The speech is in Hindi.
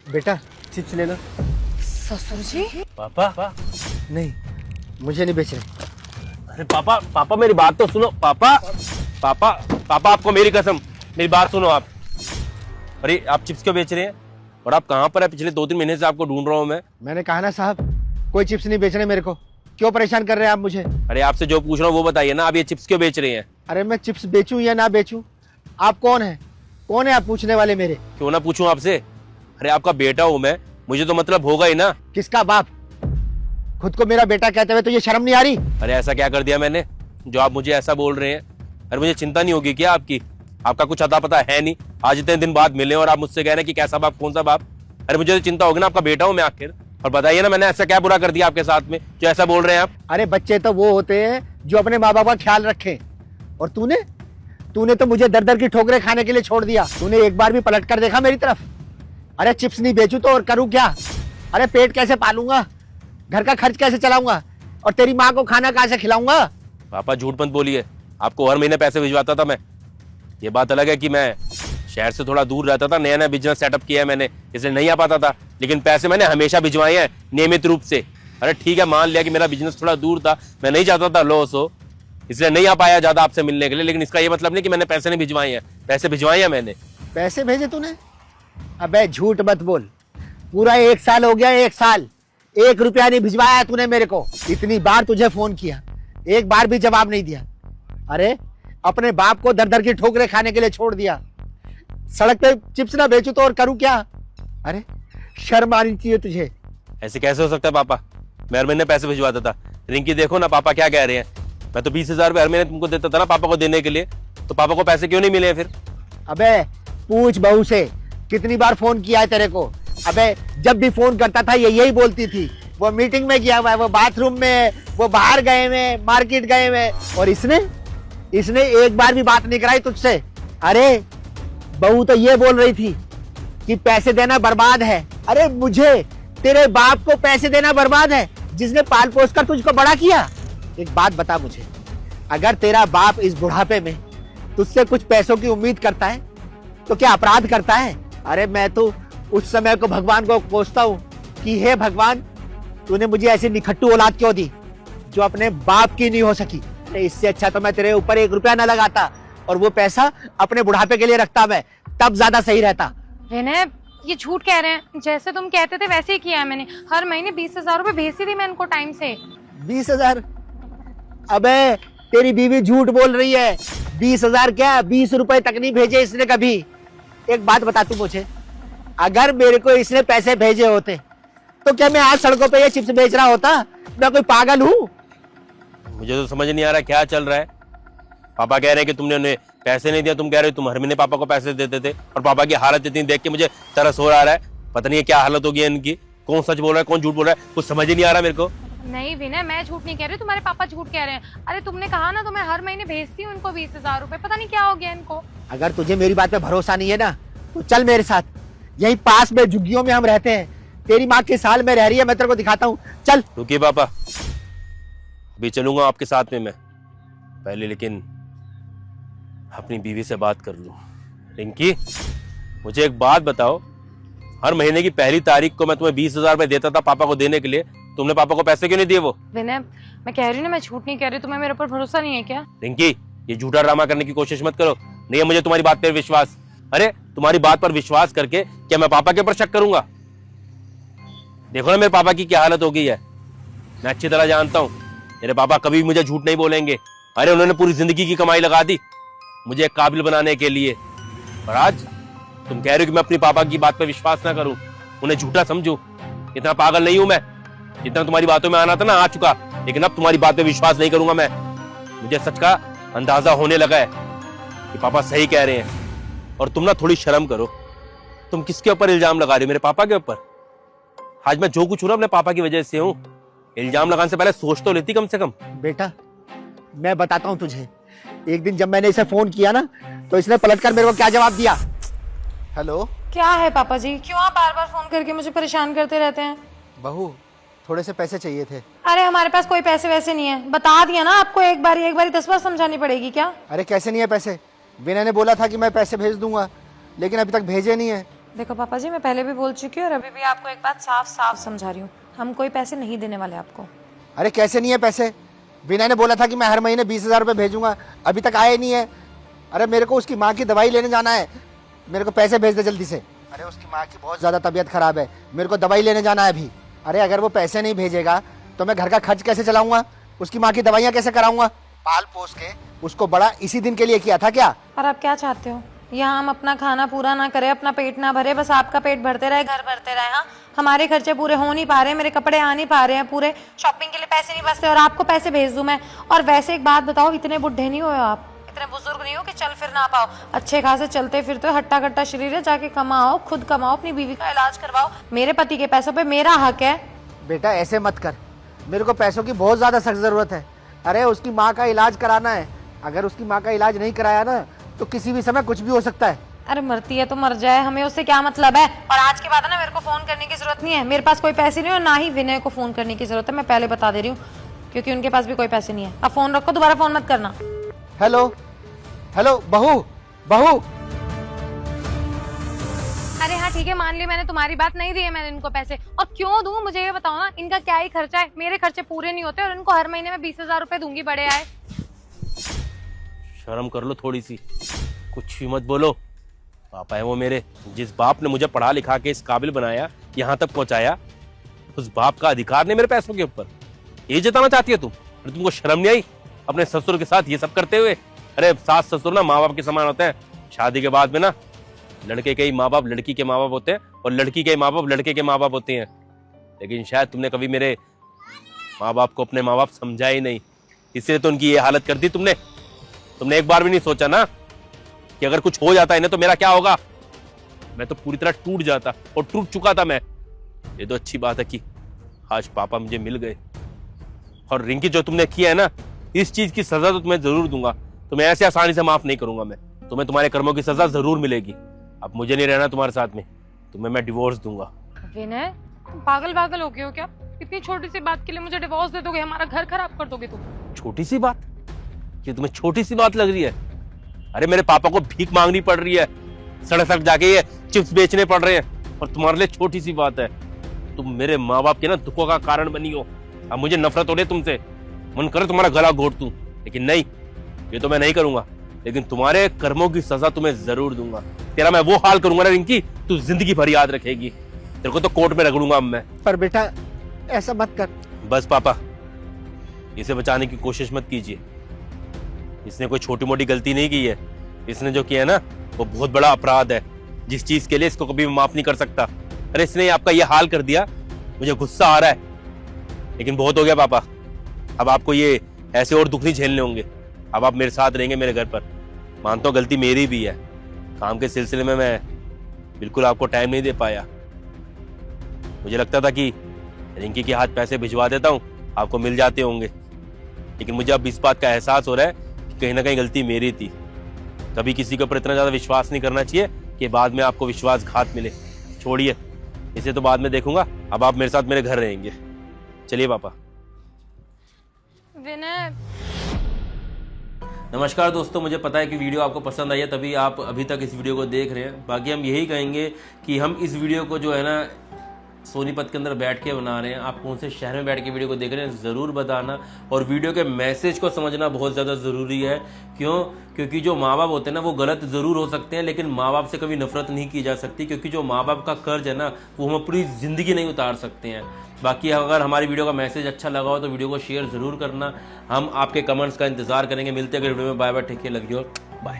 बेटा चिप्स ले लो। ससुर जी पापा नहीं, मुझे नहीं बेच रहे। अरे पापा पापा मेरी बात तो सुनो। पापा पापा पापा आपको मेरी कसम, मेरी बात सुनो आप। अरे आप चिप्स क्यों बेच रहे हैं और आप कहाँ पर है? पिछले 2-3 महीने से आपको ढूंढ रहा हूँ मैं। मैंने कहा ना साहब, कोई चिप्स नहीं बेच रहे मेरे को। क्यों परेशान कर रहे हैं आप मुझे? अरे आपसे जो पूछ रहा हूँ वो बताइए ना, आप ये चिप्स क्यों बेच रहे हैं? अरे मैं चिप्स बेचूं या ना बेचूं, आप कौन है? कौन है आप पूछने वाले मेरे? क्यों ना पूछूं आपसे? अरे आपका बेटा हूँ मैं, मुझे तो मतलब होगा ही ना। किसका बाप? खुद को मेरा बेटा कहते हुए तो ये शर्म नहीं आ रही? अरे ऐसा क्या कर दिया मैंने जो आप मुझे ऐसा बोल रहे हैं? अरे मुझे चिंता नहीं होगी क्या आपकी? आपका कुछ अता पता है नहीं, आज इतने दिन बाद मिले और आप मुझसे कह रहे हैं कि कैसा बाप कौन सा बाप? अरे मुझे तो चिंता होगी ना, आपका बेटा हूं मैं आखिर। और बताइए ना मैंने ऐसा क्या बुरा कर दिया आपके साथ में जो ऐसा बोल रहे हैं आप? अरे बच्चे तो वो होते हैं जो अपने माँ बाप का ख्याल रखें, और तूने तो मुझे दर दर की ठोकरें खाने के लिए छोड़ दिया। तूने एक बार भी पलट कर देखा मेरी तरफ? अरे चिप्स नहीं बेचूं तो और करूं क्या? अरे पेट कैसे पालूंगा, घर का खर्च कैसे चलाऊंगा, और तेरी माँ को खाना कहाँ से खिलाऊंगा? पापा झूठ मत बोलिए, आपको हर महीने पैसे भिजवाता था मैं। ये बात अलग है कि मैं शहर से थोड़ा दूर रहता था, नया नया बिजनेस सेटअप किया है मैंने, इसलिए नहीं आ पाता था, लेकिन पैसे मैंने हमेशा भिजवाए हैं नियमित रूप से। अरे ठीक है, मान लिया कि मेरा बिजनेस थोड़ा दूर था, मैं नहीं चाहता था लॉस हो, इसलिए नहीं आ पाया ज्यादा आपसे मिलने के लिए, लेकिन इसका ये मतलब नहीं कि मैंने पैसे नहीं भिजवाए हैं। पैसे भिजवाए हैं मैंने। पैसे भेजे तूने? अबे झूठ मत बोल, पूरा 1 साल हो गया, 1 साल 1 रुपया नहीं भिजवाया तूने मेरे को। इतनी बार तुझे फोन किया, एक बार भी जवाब नहीं दिया। अरे अपने बाप को दर दर की ठोकरें खाने के लिए छोड़ दिया। सड़क पे चिप्स ना बेचूं तो और करूं क्या? अरे शर्म आनी चाहिए तुझे। ऐसे कैसे हो सकता है पापा? मैं हर महीने पैसे भिजवाता था। रिंकी देखो ना पापा क्या कह रहे हैं, मैं तो 20,000 रुपये हर महीने तुमको देता था ना पापा को देने के लिए, तो पापा को पैसे क्यों नहीं मिले फिर? अबे पूछ बहू से कितनी बार फोन किया है तेरे को। अबे जब भी फोन करता था ये यही बोलती थी, वो मीटिंग में गया हुआ है, वो बाथरूम में, वो बाहर गए हुए, मार्केट गए हुए, और इसने एक बार भी बात नहीं कराई तुझसे। अरे बहू तो ये बोल रही थी कि पैसे देना बर्बाद है। अरे मुझे तेरे बाप को पैसे देना बर्बाद है जिसने पाल पोस कर तुझको बड़ा किया? एक बात बता मुझे, अगर तेरा बाप इस बुढ़ापे में तुझसे कुछ पैसों की उम्मीद करता है तो क्या अपराध करता है? अरे मैं तो उस समय को भगवान को कोसता हूँ कि हे भगवान, तूने मुझे ऐसी निखट्टू औलाद क्यों दी जो अपने बाप की नहीं हो सकी। इससे अच्छा तो मैं तेरे ऊपर 1 रुपया ना लगाता और वो पैसा अपने बुढ़ापे के लिए रखता, मैं तब ज्यादा सही रहता। विनय ये झूठ कह रहे हैं, जैसे तुम कहते थे वैसे ही किया है मैंने। हर महीने 20,000 रुपए भेजती थी मैं इनको टाइम से। 20,000? अबे तेरी बीवी झूठ बोल रही है। 20,000 क्या, 20 रुपए तक नहीं भेजे इसने कभी। एक बात बता तू मुझे, अगर मेरे को इसने पैसे भेजे होते तो क्या मैं आज सड़कों पे ये चिप्स बेच रहा होता? मैं कोई पागल हूँ? मुझे तो समझ नहीं आ रहा क्या चल रहा है। पापा कह रहे हैं कि तुमने उन्हें पैसे नहीं दिया, तुम कह रहे हो तुम हर महीने पापा को पैसे देते थे, और पापा की हालत इतनी देख के मुझे तरस हो रहा है। पता नहीं है क्या हालत होगी इनकी, कौन सच बोल रहा है कौन झूठ बोल रहा है, कुछ समझ ही नहीं आ रहा मेरे को। नहीं विनय, मैं झूठ नहीं कह रही, तुम्हारे पापा झूठ कह रहे हैं। अरे तुमने कहा ना तो मैं हर महीने भेजती हूँ इनको 20,000 रुपए, पता नहीं क्या हो गया इनको। अगर तुझे मेरी बात पे भरोसा नहीं है ना तो चल मेरे साथ, यही पास में झुग्गियों में हम रहते हैं। तेरी माँ किस हाल में रह रही है मैं तेरे को दिखाता हूँ, चल। रुकिए पापा, अभी चलूंगा आपके साथ में मैं, पहले लेकिन अपनी बीवी से बात कर लूं। रिंकी मुझे एक बात बताओ, हर महीने की पहली तारीख को मैं तुम्हें 20,000 रुपए देता था पापा को देने के लिए, तुमने पापा को पैसे क्यों नहीं दिए? वो विनय मैं कह रही हूँ ना, मैं झूठ नहीं कह रही, तुम्हें मेरे ऊपर भरोसा नहीं है क्या? रिंकी ये झूठा ड्रामा करने की कोशिश मत करो, नहीं है मुझे तुम्हारी बात पर विश्वास। अरे तुम्हारी बात पर विश्वास करके क्या मैं पापा के ऊपर शक करूंगा? देखो ना मेरे पापा की क्या हालत हो गई है, मैं अच्छी तरह जानता हूँ मेरे पापा कभी मुझे झूठ नहीं बोलेंगे। अरे उन्होंने पूरी जिंदगी की कमाई लगा दी मुझे एक काबिल बनाने के लिए, और आज तुम कह रहे हो कि मैं अपनी पापा की बात पर विश्वास ना करूं, उन्हें झूठा समझूं। इतना पागल नहीं हूं मैं, जितना तुम्हारी बातों में आना था ना आ चुका, लेकिन अब तुम्हारी बात पे विश्वास नहीं करूंगा मैं। मुझे सच का अंदाजा होने लगा है कि पापा सही कह रहे हैं, और तुम ना थोड़ी शर्म करो। तुम किसके ऊपर इल्जाम लगा रहे हो? मेरे पापा के ऊपर। आज मैं जो कुछ हूं ना अपने पापा की वजह से हूं। इल्जाम लगाने से पहले सोच तो लेती कम से कम। बेटा मैं बताता हूँ तुझे, एक दिन जब मैंने इसे फोन किया ना तो इसने पलटकर मेरे को क्या जवाब दिया। हेलो क्या है पापा जी, क्यों आप बार बार फोन करके मुझे परेशान करते रहते हैं? बहू थोड़े से पैसे चाहिए थे। अरे हमारे पास कोई पैसे वैसे नहीं है, बता दिया ना आपको, एक बारी 10 बार समझानी पड़ेगी क्या? अरे कैसे नहीं है पैसे? विनय ने बोला था कि मैं पैसे भेज दूंगा, लेकिन अभी तक भेजे नहीं है। देखो पापा जी, मैं पहले भी बोल चुकी हूँ और अभी भी आपको एक बात साफ साफ समझा रही हूँ, हम कोई पैसे नहीं देने वाले आपको। अरे कैसे नहीं है पैसे? विनय ने बोला था कि मैं हर महीने 20,000 रुपये भेजूंगा, अभी तक आए नहीं है। अरे मेरे को उसकी माँ की दवाई लेने जाना है, मेरे को पैसे भेज दे जल्दी से। अरे उसकी माँ की बहुत ज़्यादा तबीयत खराब है, मेरे को दवाई लेने जाना है अभी। अरे अगर वो पैसे नहीं भेजेगा तो मैं घर का खर्च कैसे चलाऊंगा, उसकी माँ की दवाइयाँ कैसे कराऊंगा? पाल पोस के उसको बड़ा इसी दिन के लिए किया था क्या? और आप क्या चाहते हो? यहाँ हम अपना खाना पूरा ना करें, अपना पेट ना भरे, बस आपका पेट भरते रहे, घर भरते रहे। हाँ, हमारे खर्चे पूरे हो नहीं पा रहे, मेरे कपड़े आ नहीं पा रहे हैं पूरे, शॉपिंग के लिए पैसे नहीं बचते और आपको पैसे भेज दूं मैं। और वैसे एक बात बताओ, इतने बुढ़े नहीं हो आप, इतने बुजुर्ग नहीं हो कि चल फिर ना पाओ। अच्छे खासे चलते फिरते हट्टा कट्टा शरीर है, जाके कमाओ, खुद कमाओ, अपनी बीवी का इलाज करवाओ। मेरे पति के पैसों पे मेरा हक है। बेटा ऐसे मत कर, मेरे को पैसों की बहुत ज़्यादा सख्त ज़रूरत है। अरे उसकी माँ का इलाज कराना है, अगर उसकी माँ का इलाज नहीं कराया ना तो किसी भी समय कुछ भी हो सकता है। अरे मरती है तो मर जाए, हमें उससे क्या मतलब है। और आज के बाद ना मेरे को फोन करने की जरूरत नहीं है, मेरे पास कोई पैसे नहीं है और ना ही विनय को फोन करने की जरूरत है, मैं पहले बता दे रही हूँ, क्योंकि उनके पास भी कोई पैसे नहीं है। अब फोन रखो, दोबारा फोन मत करना। हेलो हेलो, बहू बहू। अरे हाँ ठीक है, मान लिया मैंने तुम्हारी बात, नहीं दिए मैंने इनको पैसे। और क्यों दूं मुझे ये बताओ ना, इनका क्या ही खर्चा है, मेरे खर्चे पूरे नहीं होते और इनको हर महीने में 20,000 रुपए दूंगी, बड़े आए। शर्म कर लो थोड़ी सी, कुछ भी मत बोलो। पापा है वो मेरे, जिस बाप ने मुझे पढ़ा लिखा के इस काबिल बनाया, यहाँ तक पहुंचाया, उस बाप का अधिकार नहीं मेरे पैसों के ऊपर। ये जताना चाहती है तुम? अरे तुमको शर्म नहीं आई अपने ससुर के साथ ये सब करते हुए? अरे सास ससुर ना माँ बाप के समान होते हैं। शादी के बाद में ना लड़के के ही माँ बाप लड़की के माँ बाप होते हैं और लड़की के माँ बाप लड़के के माँ बाप होते हैं। लेकिन शायद तुमने कभी मेरे माँ बाप को अपने माँ बाप समझा ही नहीं, इसलिए तो उनकी ये हालत कर दी तुमने। तुमने एक बार भी नहीं सोचा ना कि अगर कुछ हो जाता है ना तो मेरा क्या होगा? मैं तो पूरी तरह टूट जाता और टूट चुका था मैं। ये तो अच्छी बात है कि आज पापा मुझे मिल गए। और रिंकी, जो तुमने किया है ना, इस चीज की सजा तो तुम्हें जरूर दूंगा, तुम्हें ऐसे आसानी से माफ नहीं करूंगा मैं। तुम्हें तुम्हारे कर्मों की सजा जरूर मिलेगी। अब मुझे नहीं रहना तुम्हारे साथ में, तुम्हें मैं डिवोर्स दूंगा। विनय, तुम पागल हो गए हो क्या? इतनी छोटी सी बात के लिए मुझे डिवोर्स दे दोगे, हमारा घर खराब कर दोगे तुम? छोटी सी बात? ये तुम्हें छोटी सी बात लग रही है? अरे मेरे पापा को भीख मांगनी पड़ रही है, सड़क सड़क जाके ये चिप्स बेचने पड़ रहे हैं, और तुम्हारे लिए छोटी सी बात है। तुम मेरे माँ बाप के ना दुखों का कारण बनी हो। अब मुझे नफरत हो रही है तुमसे, मन करे तुम्हारा गला घोट दूं, लेकिन नहीं, ये तो मैं नहीं करूंगा। लेकिन तुम्हारे कर्मों की सजा तुम्हें जरूर दूंगा। तेरा मैं वो हाल करूंगा ना रिंकी, तू जिंदगी भर याद रखेगी। तेरे को तो कोर्ट में रगड़ूंगा अब मैं। पर बेटा ऐसा मत कर। बस पापा, इसे बचाने की कोशिश मत कीजिए। इसने कोई छोटी मोटी गलती नहीं की है, इसने जो किया है ना वो बहुत बड़ा अपराध है, जिस चीज के लिए इसको कभी भी माफ नहीं कर सकता। अरे इसने आपका ये हाल कर दिया, मुझे गुस्सा आ रहा है, लेकिन बहुत हो गया पापा। अब आपको ये ऐसे और दुख नहीं झेलने होंगे। अब आप मेरे साथ रहेंगे मेरे घर पर। मानता हूं गलती मेरी भी है, काम के सिलसिले में मैं बिल्कुल आपको टाइम नहीं दे पाया। मुझे लगता था कि रिंकी के हाथ पैसे भिजवा देता हूं, आपको मिल जाते होंगे, लेकिन मुझे अब इस बात का एहसास हो रहा है कि कहीं ना कहीं गलती मेरी थी। कभी किसी के ऊपर इतना ज्यादा विश्वास नहीं करना चाहिए कि बाद में आपको विश्वासघात मिले। छोड़िए, इसे तो बाद में देखूंगा। अब आप मेरे साथ मेरे घर रहेंगे। चलिए पापा। विनय, नमस्कार दोस्तों, मुझे पता है कि वीडियो आपको पसंद आई है, तभी आप अभी तक इस वीडियो को देख रहे हैं। बाकी हम यही कहेंगे कि हम इस वीडियो को जो है ना सोनीपत के अंदर बैठ के बना रहे हैं। आप कौन से शहर में बैठ के वीडियो को देख रहे हैं ज़रूर बताना, और वीडियो के मैसेज को समझना बहुत ज़्यादा ज़रूरी है। क्यों? क्योंकि जो माँ बाप होते हैं ना वो गलत ज़रूर हो सकते हैं, लेकिन माँ बाप से कभी नफरत नहीं की जा सकती, क्योंकि जो माँ बाप का कर्ज है ना वो हम पूरी ज़िंदगी नहीं उतार सकते हैं। बाकी अगर हमारी वीडियो का मैसेज अच्छा लगा हो तो वीडियो को शेयर ज़रूर करना। हम आपके कमेंट्स का इंतज़ार करेंगे। मिलते हैं अगले वीडियो में। Bye bye, take care, love you, bye.